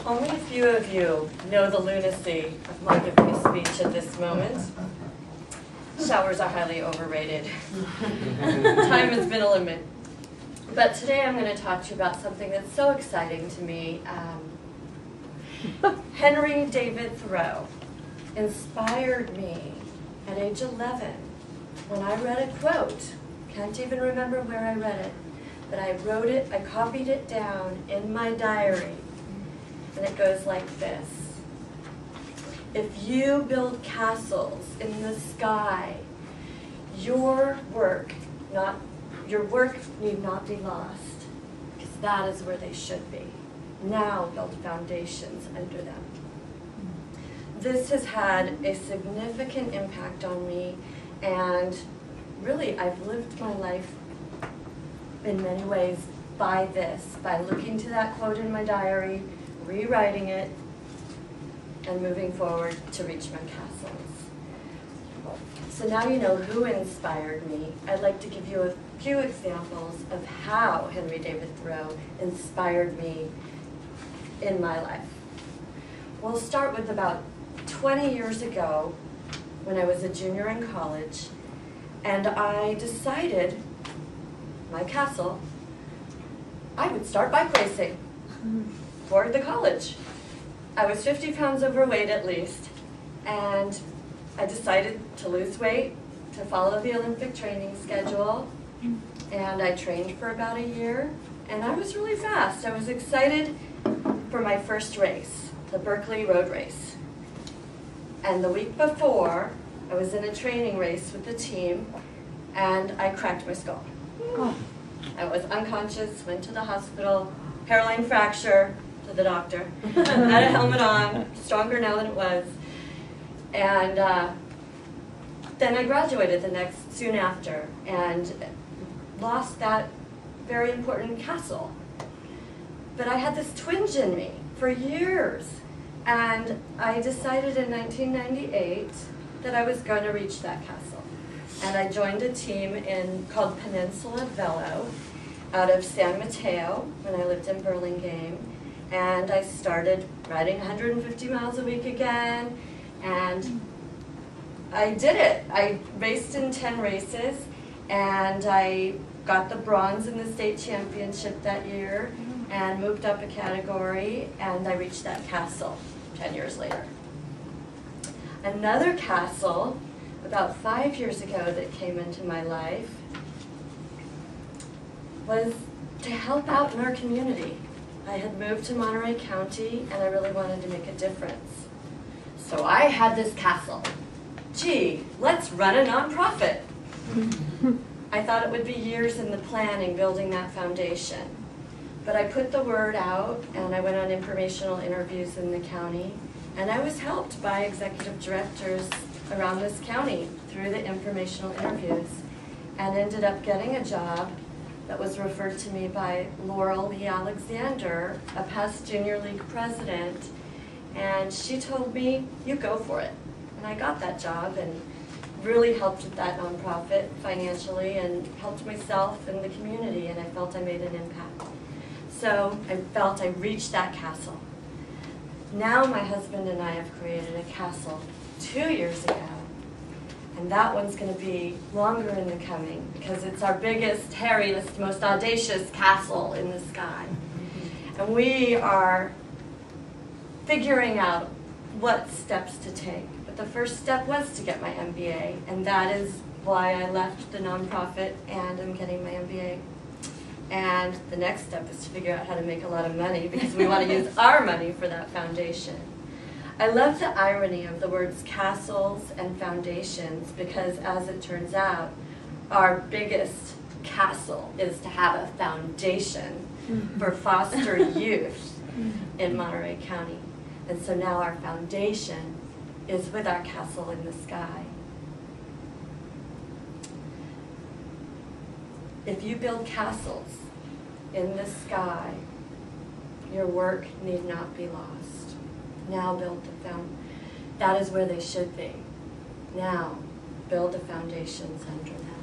Only a few of you know the lunacy of my giving a speech at this moment. Showers are highly overrated. Time has been a limit. But today I'm going to talk to you about something that's so exciting to me. Henry David Thoreau inspired me at age 11 when I read a quote. Can't even remember where I read it, but I wrote it, I copied it down in my diary. And it goes like this: if you build castles in the sky, your work need not be lost, because that is where they should be. Now build foundations under them. This has had a significant impact on me, and really I've lived my life in many ways by this, by looking to that quote in my diary, rewriting it, and moving forward to reach my castles. So now you know who inspired me. I'd like to give you a few examples of how Henry David Thoreau inspired me in my life. We'll start with about 20 years ago when I was a junior in college, and I decided my castle, I would start bike racing for the college. I was 50 pounds overweight at least, and I decided to lose weight, to follow the Olympic training schedule, and I trained for about a year, and I was really fast. I was excited for my first race, the Berkeley Road Race. And the week before, I was in a training race with the team, and I cracked my skull. I was unconscious, went to the hospital, hairline fracture, to the doctor, had a helmet on, stronger now than it was, and then I graduated soon after, and lost that very important castle. But I had this twinge in me for years, and I decided in 1998 that I was going to reach that castle. And I joined a team called Peninsula Velo out of San Mateo when I lived in Burlingame. And I started riding 150 miles a week again, and I did it. I raced in 10 races, and I got the bronze in the state championship that year, and moved up a category, and I reached that castle 10 years later. Another castle, about 5 years ago, that came into my life was to help out in our community. I had moved to Monterey County, and I really wanted to make a difference. So I had this castle. Gee, let's run a nonprofit. I thought it would be years in the planning, building that foundation. But I put the word out, and I went on informational interviews in the county, and I was helped by executive directors around this county through the informational interviews, and ended up getting a job that was referred to me by Laurel Lee Alexander, a past junior league president, and she told me, you go for it. And I got that job and really helped with that nonprofit financially, and helped myself and the community, and I felt I made an impact. So I felt I reached that castle. Now my husband and I have created a castle 2 years ago, and that one's going to be longer in the coming, because it's our biggest, hairiest, most audacious castle in the sky. And we are figuring out what steps to take. But the first step was to get my MBA, and that is why I left the nonprofit and I'm getting my MBA. And the next step is to figure out how to make a lot of money, because we want to use our money for that foundation. I love the irony of the words castles and foundations, because as it turns out, our biggest castle is to have a foundation for foster youth in Monterey County. And so now our foundation is with our castle in the sky. If you build castles in the sky, your work need not be lost. Now build the that is where they should be. Now build the foundations under them.